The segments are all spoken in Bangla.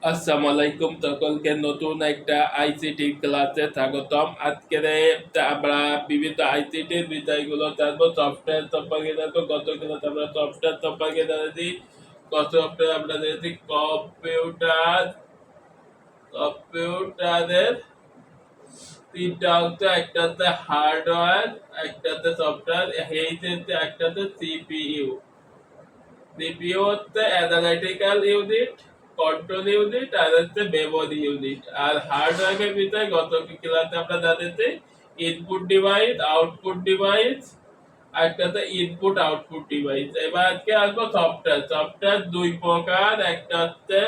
আসসালামু আলাইকুম, সকলকে নতুন একটা আইসিটি ক্লাসে স্বাগতম। আজকের আমরা বিভিন্ন আইসিটির বিষয়গুলো জানবো। সফটওয়্যার সম্পর্কে জানবো। গত ক্লাসে আমরা সফটওয়্যার সম্পর্কে জেনেছি। গত সপ্তাহে আমরা জেনেছি কম্পিউটারের তিনটা অংশ। একটা হচ্ছে হার্ডওয়্যার, একটা হচ্ছে সফটওয়্যার, একটা হচ্ছে সিপিইউ। সিপিইউ হচ্ছে অ্যানালিটিক্যাল ইউনিট, কন্ট্রোল ইউনিট, আর হচ্ছে মেমোরি ইউনিট। আর হার্ডওয়্যারের ভিতরে গত ক্লাসে আমরা জানেছি ইনপুট ডিভাইস, আউটপুট ডিভাইস, আর একটা হচ্ছে ইনপুট আউটপুট ডিভাইস। এবার আজকে আসবো সফটওয়্যার। সফটওয়্যার দুই প্রকার, একটা হচ্ছে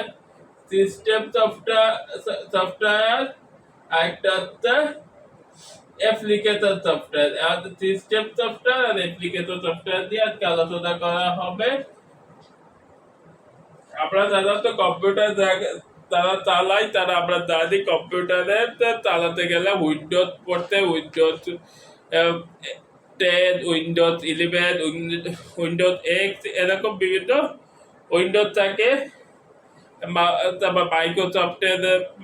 সিস্টেম সফটওয়্যার, আর একটা হচ্ছে অ্যাপ্লিকেশন সফটওয়্যার। আর সিস্টেম সফটওয়্যার আর অ্যাপ্লিকেশন সফটওয়্যার দিয়ে আজকে আলোচনা করা হবে। আমরা সাধারণত কম্পিউটার তারা চালাই, তারা আমরা জানি কম্পিউটারে চালাতে গেলে উইন্ডোজ পড়তে, উইন্ডোজ 10, উইন্ডোজ 11, উইন্ডোজ এক্স, এরকম বিভিন্ন উইন্ডোজ থাকে। তারপর মাইক্রোসফটের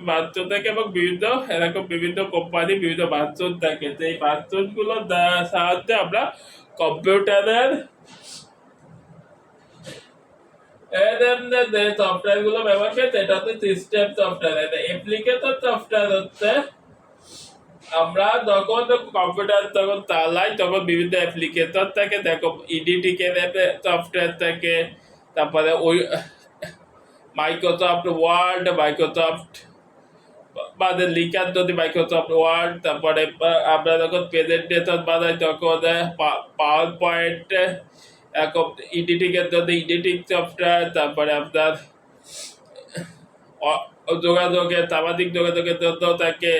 ভার্সন থাকে এবং বিভিন্ন এরকম বিভিন্ন কোম্পানি বিভিন্ন ভার্সন থাকে। সেই ভার্সন গুলোর সাহায্যে আমরা কম্পিউটারের যে সফটওয়্যার গুলো ব্যবহার করে সেটা হচ্ছে সিস্টেম সফটওয়্যার। অ্যাপ্লিকেশন সফটওয়্যার হচ্ছে আমরা যখন কম্পিউটার তখন চালাই তখন বিভিন্ন অ্যাপ্লিকেশন থাকে। দেখো এডিটিং এর সফটওয়্যার থাকে, তারপরে ওই মাইক্রোসফট ওয়ার্ড, মাইক্রোসফট বাদে লিখার যদি মাইক্রোসফট ওয়ার্ড, তারপরে আমরা যখন প্রেজেন্টেশন বানাই তখন পাওয়ার পয়েন্ট, এরকম এডিটিং এর জন্য এডিটিং সফটওয়্যার, তারপরে আপনার যোগাযোগের সামাজিক যোগাযোগের জন্য থাকে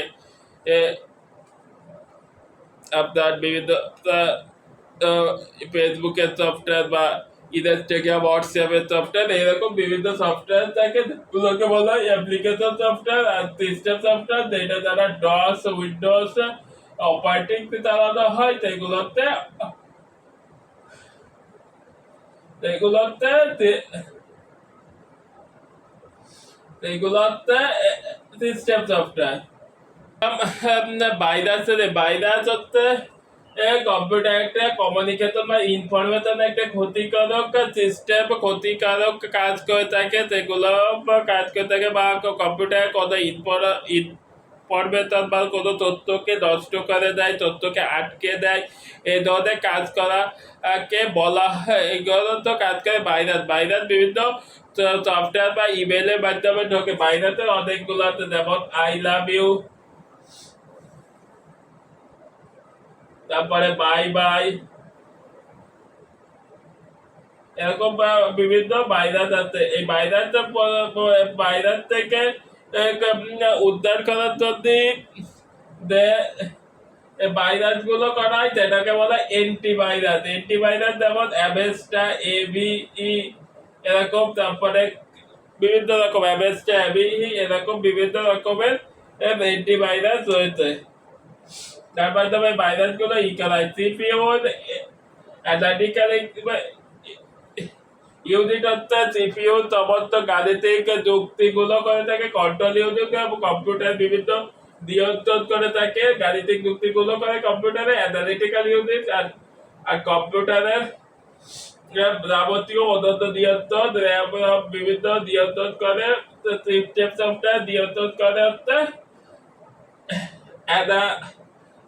আপনার বিভিন্ন ফেসবুকের সফটওয়্যার বা ইনস্টাগ্রাম, হোয়াটসঅ্যাপের সফটওয়্যার, এরকম বিভিন্ন সফটওয়্যার থাকে যেগুলোকে বলা হয় অ্যাপ্লিকেশন সফটওয়্যার। আর সিস্টেম সফটওয়্যার যেটা দ্বারা ডস, উইন্ডোজ অপারেটিং চালানো হয় সেগুলোতে সেগুলোতে সেগুলোতে সিস্টেম সফটওয়্যার। ভাইরাস হচ্ছে কম্পিউটার একটা কমিউনিকেশন বা ইনফরমেশন একটা ক্ষতিকারক সিস্টেম, ক্ষতিকারক কাজ করে থাকে। সেগুলো কাজ করে থাকে বা কম্পিউটারে কত ইনফরমেশন বা কোনো তথ্যকে নষ্ট করে দেয়, তথ্যকে আটকে দেয়, এই ধরনের কাজ করা কে বলা হয়। এগুলো তো কাজ করে ভাইরাস। ভাইরাস বিভিন্ন সফটওয়্যার বা ইমেলের মাধ্যমে ঢোকে। ভাইরাসের অনেকগুলো আছে, যেমন আই লাভ ইউ, তারপরে বাই বাই, এরকম বিভিন্ন ভাইরাস আছে। এই ভাইরাস থেকে উদ্ধার করার জন্য ভাইরাস গুলো করা হয়, সেটাকে বলা অ্যান্টিভাইরাস। অ্যান্টিভাইরাস যেমন অ্যাভেস্টা, এভিই, এরকম, তারপরে বিভিন্ন রকম অ্যাভেস্টা, এভিই, এরকম বিভিন্ন রকমের অ্যান্টিভাইরাস রয়েছে। তার মাধ্যমে ভাইরাস গুলো করা হয়। সিপিইউ অ্যানালিটিক্যাল ইউনিট হচ্ছে সিপিইউ সমস্ত গাণিতিক যুক্তিগুলো করে থাকে। কন্ট্রোল ইউনিট কম্পিউটার বিভিন্ন নিয়ন্ত্রণ করে থাকে, গাণিতিক যুক্তিগুলো করে কম্পিউটারে। অ্যানালিটিক্যাল ইউনিট আর কম্পিউটারের যাবতীয় অন্যান্য নিয়ন্ত্রণ, বিভিন্ন নিয়ন্ত্রণ করে। সিস্টেম সফটওয়্যার নিয়ন্ত্রণ করে হচ্ছে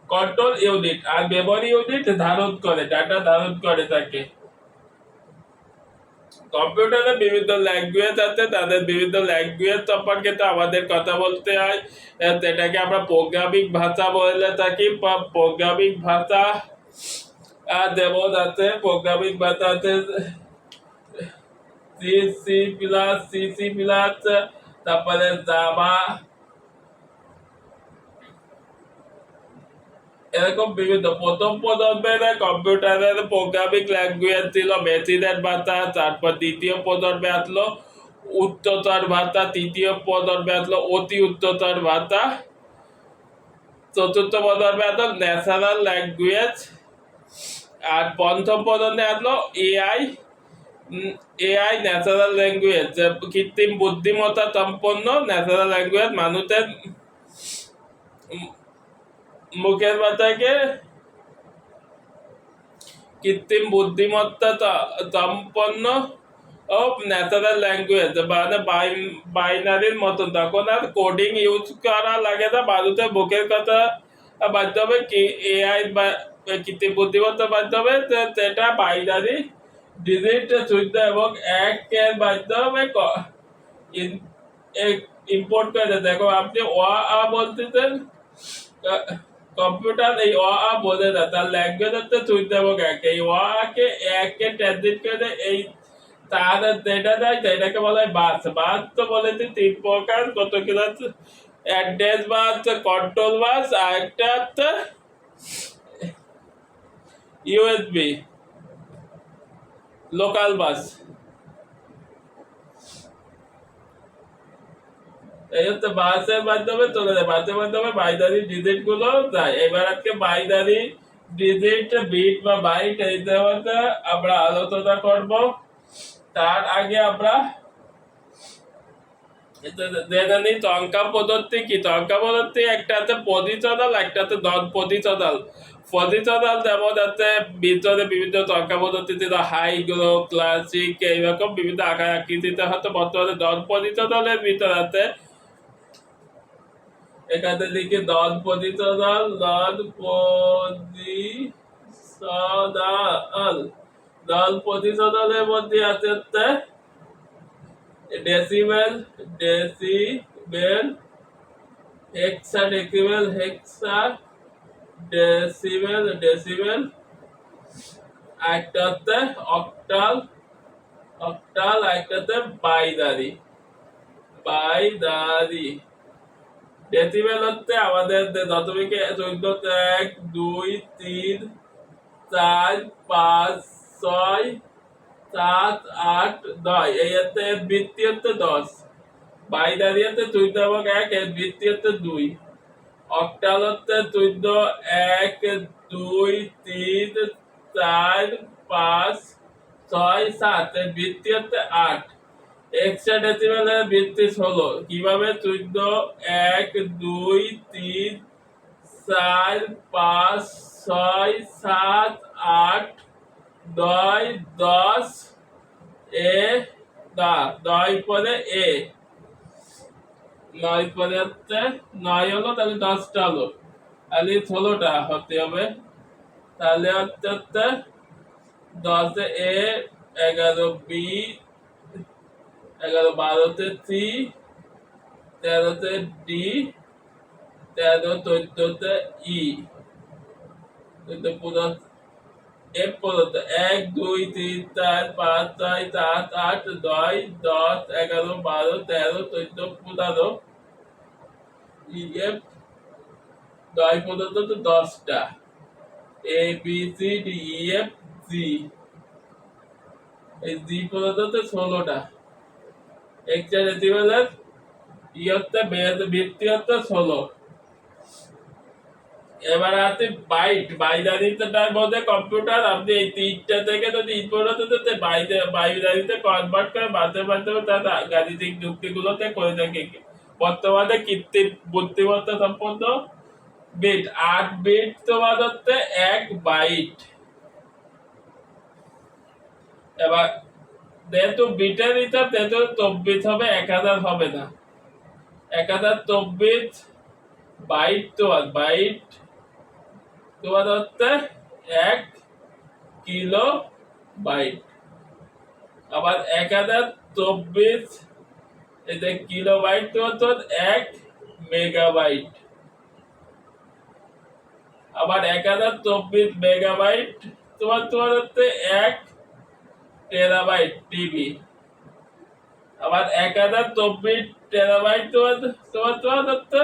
কন্ট্রোল ইউনিট। আর মেমোরি ইউনিট ধারণ করে, ডাটা ধারণ করে থাকে। কম্পিউটারে বিভিন্ন ল্যাঙ্গুয়েজ আছে, তাদের বিভিন্ন ল্যাঙ্গুয়েজ সম্পর্কে তো আমাদের কথা বলতে হয়। সেটাকে আমরা প্রোগ্রামিং ভাষা বলে থাকি। প্রোগ্রামিং ভাষা যেমন আছে, প্রোগ্রামিং ভাষা আছে C, C plus, C C plus, তারপরে জাভা, এরকম বিভিন্ন। প্রথম প্রজন্মের কম্পিউটারের প্রোগ্রামিং ল্যাঙ্গুয়েজ ছিল মেশিনের ভাষা। তারপর দ্বিতীয় প্রজন্মে আসলো উচ্চতর ভাষা, তৃতীয় প্রজন্মে আসলো অতি উচ্চতর ভাষা, চতুর্থ প্রজন্মে আসলো ন্যাচারাল ল্যাঙ্গুয়েজ, আর পঞ্চম প্রজন্মে আসলো এআই এআই ন্যাচারাল ল্যাঙ্গুয়েজ, কৃত্রিম বুদ্ধিমত্তা সম্পন্ন ন্যাচারাল ল্যাঙ্গুয়েজ, মানুষের মুখের ভাষাকে কৃত্রিম বুদ্ধিমত্তা সম্পন্ন ও ন্যাচারাল ল্যাঙ্গুয়েজ, মানে বাইনারির মতন, তখন আর কোডিং ইউজ করা লাগে না, মানুষের মুখের কথা মাধ্যমে কি এআই বা কৃত্রিম বুদ্ধিমত্তার মাধ্যমে সেটা বাইনারি ডিজিট শূন্য এবং একের মাধ্যমে ইম্পোর্ট করে। দেখো আপনি আ বলতেছেন, কম্পিউটার এই আ বলে না, তার ল্যাঙ্গুয়েজ হচ্ছে শূন্য এবং এক, এই কে একে ট্রানজিট করে এই তার যেটা দেয় সেটাকে বলা হয় বাস। বাস তো বলেছি 3 প্রকার, কত কি আছে, অ্যাড্রেস বাস, কন্ট্রোল বাস, আর একটা হচ্ছে ইউএসবি লোকাল বাস। এই হচ্ছে বাসের মাধ্যমে চলে যায়, বাসের মাধ্যমে বাইনারি ডিজিট গুলো যায়। এবার আজকে বাইনারি ডিজিট, বিট বা বাইট, এই দেওয়াতে আমরা আলোচনা করব। তার আগে আমরা জেনে নিই সংখ্যা পদ্ধতি কি। সংখ্যা পদ্ধতি একটা হচ্ছে পজিশনাল, একটা হচ্ছে নন পজিশনাল। পজিশনাল যেমন আছে ভিতরে বিভিন্ন সংখ্যা পদ্ধতি ছিল, হাই, গ্লো, ক্লাসিক, এইরকম বিভিন্ন আকার আকৃতিতে হয়তো। বর্তমানে নন পজিশনালের ভিতরে আছে, এখানে লিখি নন পজিশনাল, নন পজিশনাল। নন পজিশনালের মধ্যে আছে হচ্ছে ডেসিমেল, ডেসিমেল, হেক্সা ডেসিমেল, হেক্সা ডেসিমেল, ডেসিমেল। একটা হচ্ছে অক্টাল, অক্টাল। একটা হচ্ছে বাইনারি, বাইনারি। ডেসিমেল হচ্ছে আমাদের দশমিকে 14, 1, 2, 3, 4, 5, 6, 7, 8, 9, এই হচ্ছে বৃত্তি হচ্ছে 10। বাইনারি হচ্ছে 14 এবং 1, এর বৃত্তি হচ্ছে 2। অক্টাল হচ্ছে 14, 1, 2, 3, 4, 5, 6, 7, এর বৃত্তি হচ্ছে 8। হেক্সাডেসিমেলের বৃত্তি 16। কিভাবে? 14, 1, 2, 3, 4, 5, 6, 7, 8, 9, 10, এ না 9 পরে এ, 9 পরে হচ্ছে 9 হলো, তাহলে 10টা হলো, তাহলে 16টা হতে হবে। তাহলে হচ্ছে 10 এ, 11 বি, 11 12তে সি, 13তে ডি, 13 14তে ই, 14 পুরো এফ পর্যন্ত। 1 2 3 4 5 6 7 8 9 10 11 12 13 14 15 ই এফ 9 পর্যন্ত তো 10টা। A B C D E F G, এই জি পর্যন্ত তো 16টা। হেক্সাডেসিমেলের ই হচ্ছে ভিত্তি হচ্ছে 16। এবার আছে বাইট। বাইনারিটার মধ্যে কম্পিউটার আপনি এই 3টা থেকে যদি পর্যন্ত বাইনারিতে কনভার্ট করে মাঝে মাঝে তার গাণিতিক যুক্তিগুলোতে করে থাকে। বর্তমানে কৃত্রিম বুদ্ধিমত্তা সম্পন্ন বিট 8 বিট তোমার হচ্ছে 1 বাইট। এবার যেহেতু বিটের হিসাব, যেহেতু 24 হবে, 1000 হবে না। 1024 বাইট বাইট তোমার হচ্ছে 1 কিলো বাইট। আবার 1024 এতে কিলো বাইট তোমার 1 মেগাবাইট। আবার 1024 মেগাবাইট তোমার হচ্ছে 1 টেরাবাইট টিবি। আবার 1024 টেরাবাইট তোমার হচ্ছে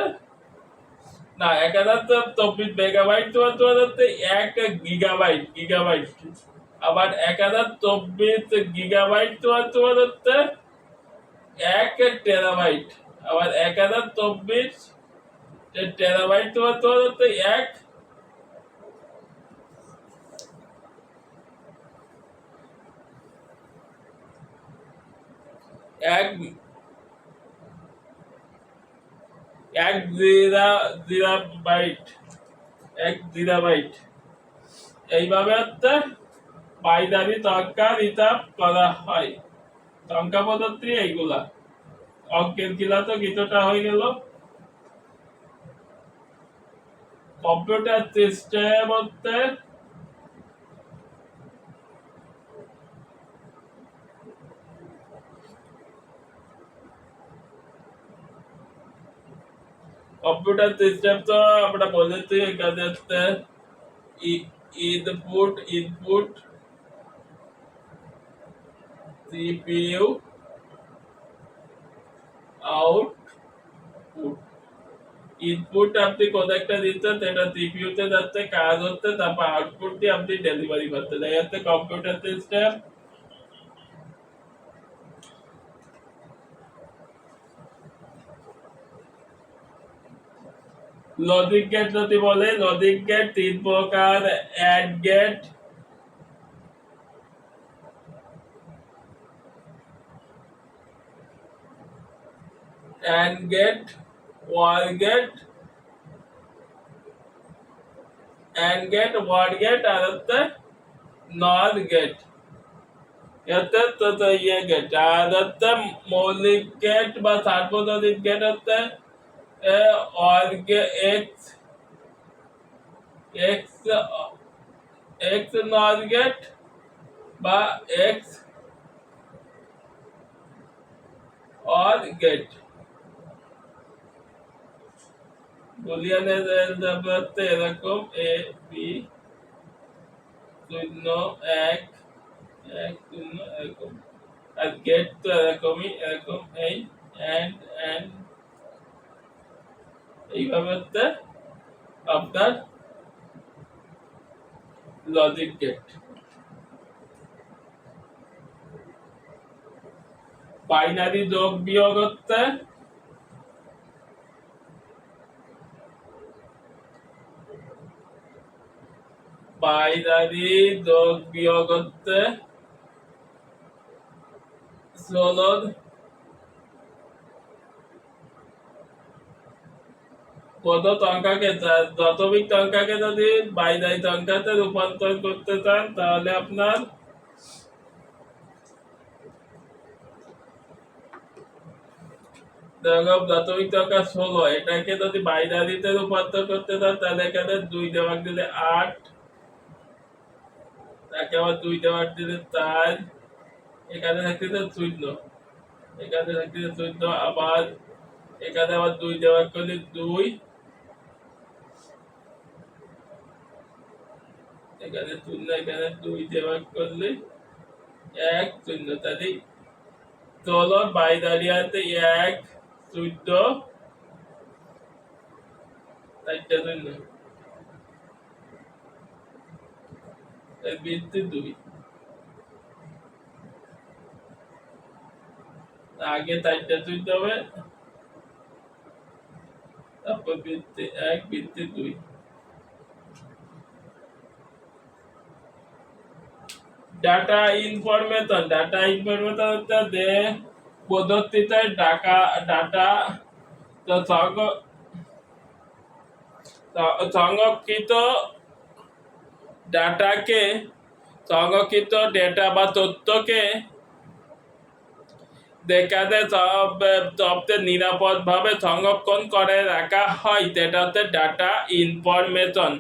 না, 1024 মেগাবাইট তোমার হচ্ছে 1 গিগাবাইট, গিগাবাইট। আবার 1024 গিগাবাইট তোমার হচ্ছে 1 টেরাবাইট। আবার 1024 টেরাবাইট তোমার হচ্ছে 1 এক এক জিরা বাইট, এক জিরাবাইট। এইভাবে হচ্ছে বাইনারি সংখ্যা হিসাব করা হয়। সংখ্যা পদ্ধতি এইগুলা। অঙ্কের কিলা তো কিছুটা হয়ে গেল। কম্পিউটার সিস্টেম হচ্ছে কম্পিউটার সিস্টেম তো আমরা বলেছি এখানে হচ্ছে ইনপুট সিপিইউ আউটপুট। ইনপুট আপনি কোন একটা দিচ্ছেন সেটা সিপিইউ তে যাচ্ছে, কাজ হচ্ছে, তারপর আউটপুট দিয়ে আপনি ডেলিভারি করতে যাই হচ্ছে কম্পিউটার সিস্টেম। লজিক গেট যদি বলে, লজিক গেট তিন প্রকার: and gate, gate, or gate, or gate, আর হচ্ছে নর গেট। এতে তো ইয়ে গেট। আর হচ্ছে মৌলিক গেট বা সার্বজনীন গেট হচ্ছে অর এক্স এক্স এক্স নর গেট বা এক্স অর গেট। বুলিয়ানের হচ্ছে এরকম এ বি শূন্য এক এক শূন্য এরকম। আর গেট তো এরকমই, এরকম এই এন্ড এইভাবে হচ্ছে আপনার লজিক গেট। বাইনারি যোগ বিয়োগ হচ্ছে বাইনারি যোগ বিয়োগ হচ্ছে 16 কত সংখ্যাকে, দশমিক সংখ্যাকে যদি বাইনারি সংখ্যাতে রূপান্তর করতে চান তাহলে আপনার দশমিক সংখ্যা 16, এটাকে যদি বাইনারিতে রূপান্তর করতে চান তাহলে এখানে 2 দেওয়ার দিলে 8, তাকে আবার 2 দেওয়ার দিলে 4, এখানে থাকতেছে 0, এখানে থাকতেছে 14, আবার এখানে আবার 2 দেওয়ার করলে 2, এখানে 0, এখানে 2 দেওয়ার করলে 1 0। তাহলে 16 বাইনারি আছে 1 14 চারটা 0, এর বৃত্তি 2। আগে 4টা 0 হবে, তারপর বৃত্তি 1 বৃত্তি 2। ডাটা ইনফরমেশন, ডাটা ইনফরমেশন হচ্ছে যে পদ্ধতিতে ডাটা সংরক্ষিত ডাটাকে, সংরক্ষিত ডেটা বা তথ্যকে দেখাতে সবচেয়ে নিরাপদ ভাবে সংরক্ষণ করে রাখা হয়, সেটা হচ্ছে ডাটা ইনফরমেশন।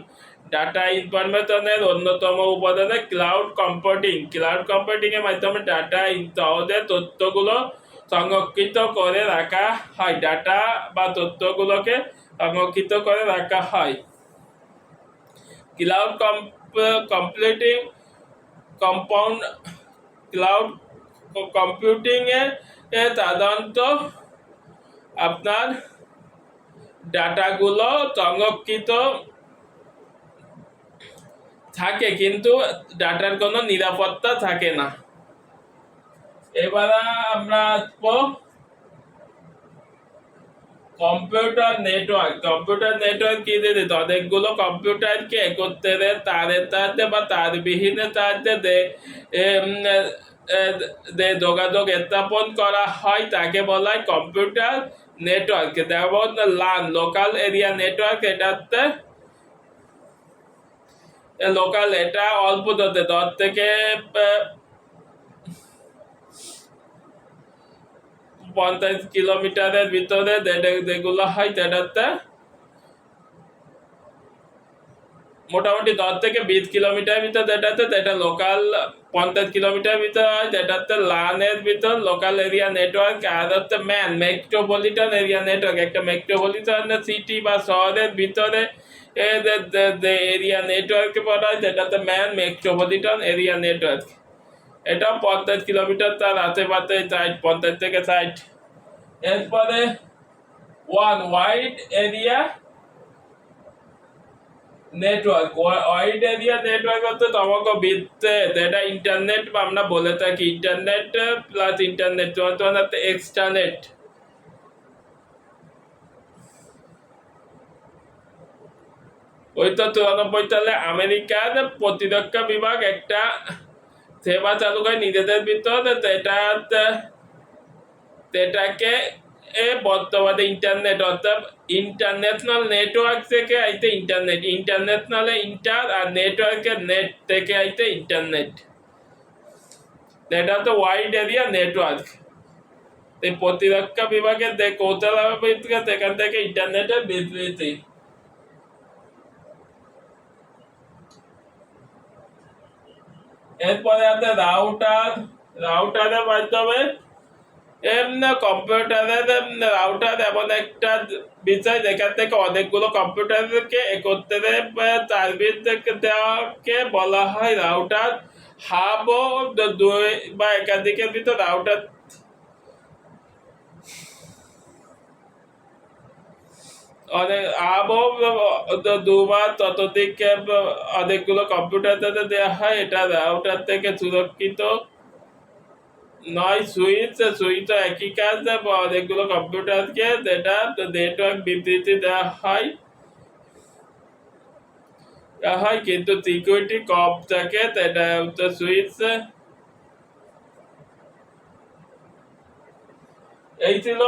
ডাটা ইনফরমেশনের অন্যতম উপাদান ক্লাউড কম্পিউটিং। ক্লাউড কম্পিউটিং এর মাধ্যমে ডাটা সহজে তথ্যগুলো সংরক্ষিত করে রাখা হয়, ডাটা বা তথ্যগুলোকে সংরক্ষিত করে রাখা হয়। Cloud computing compound cloud computing এ সাধারণত আপনার ডাটাগুলো সংরক্ষিত থাকে কিন্তু ডাটার কোনো নিরাপত্তা থাকে না। এবারে আমরা আসবো কম্পিউটার নেটওয়ার্ক। কম্পিউটার নেটওয়ার্ক কি দিদি, অনেকগুলো কম্পিউটারকে একত্রে তারের সাহায্যে বা তারবিহীনের সাহায্যে যে যোগাযোগ স্থাপন করা হয় তাকে বলা হয় কম্পিউটার নেটওয়ার্ক। যেমন লান লোকাল এরিয়া নেটওয়ার্ক, এটাতে লোকাল, এটা অল্প দূরত্বে 10 থেকে 50 কিলোমিটারের ভিতরে যেগুলো হয় সেটাতে মোটামুটি 10 থেকে 20 কিলোমিটার ভিতর যেটাতে সেটা লোকাল, 50 কিলোমিটার ভিতর হয় যেটাতে লানের ভিতর লোকাল এরিয়া নেটওয়ার্ক। আর হচ্ছে মেট্রোপলিটন এরিয়া নেটওয়ার্ক, একটা মেট্রোপলিটন সিটি বা শহরের ভিতরে যে এরিয়া নেটওয়ার্কে পড়া হয় সেটাতে মেট্রোপলিটন এরিয়া নেটওয়ার্ক। এটা 50 কিলোমিটার তার আশেপাশে 50 থেকে 60। এরপরে one wide area network. Wide area network হচ্ছে সমগ্র বৃত্তে, যেটা ইন্টারনেট আমরা বলে থাকি ইন্টারনেট প্লাস ইন্টারনেট হচ্ছে এক্সটারনেট। উনিশশো 94 সালে আমেরিকার প্রতিরক্ষা বিভাগ একটা সেবা চালু করে নিজেদের ভিতর, সেটাকে বর্তমানে ইন্টারনেট, অর্থাৎ ইন্টারন্যাশনাল নেটওয়ার্ক থেকে আইতে ইন্টারনেট, ইন্টারন্যাশনাল ইন্টার আর নেটওয়ার্কের নেট থেকে আইতে ইন্টারনেট। এটা হচ্ছে ওয়াইড এরিয়া নেটওয়ার্ক। এই প্রতিরক্ষা বিভাগের যে কৌশল সেখান থেকে ইন্টারনেটের বিবৃতি। এরপরে আছে রাউটার। রাউটারের মাধ্যমে কম্পিউটারের রাউটার এমন একটা বিষয় যেখান থেকে অনেকগুলো কম্পিউটারকে একত্রে সার্ভিস দেওয়াকে বলা হয় রাউটার। হাব দুই বা একাধিকের ভিতর রাউটার দুবার ততোধিক অনেকগুলো কম্পিউটার দেওয়া হয়। এটা রাউটার থেকে সুরক্ষিত নয়। সুইচ একই কাজ, অনেকগুলো কম্পিউটারকে যেটা নেটওয়ার্ক বিবৃতি দেওয়া হয় কিন্তু সিকিউরিটি কম থাকে, সেটা হচ্ছে সুইচ। এই ছিল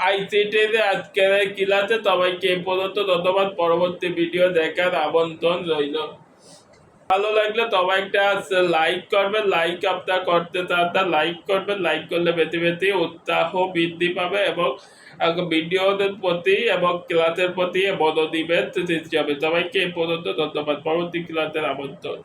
আইসিটির আজকের ক্লাসে। সবাইকে এই পর্যন্ত ধন্যবাদ। পরবর্তী ভিডিও দেখার আমন্ত্রণ রইল। ভালো লাগলে সবাই একটা লাইক করবেন, লাইক আপনার করতে চান লাইক করবেন, লাইক করলে বেশি বেশি উৎসাহ বৃদ্ধি পাবে এবং ভিডিওদের প্রতি এবং ক্লাসের প্রতি মনোনিবেশ সৃষ্টি হবে। সবাইকে এই পর্যন্ত ধন্যবাদ। পরবর্তী ক্লাসের আমন্ত্রণ।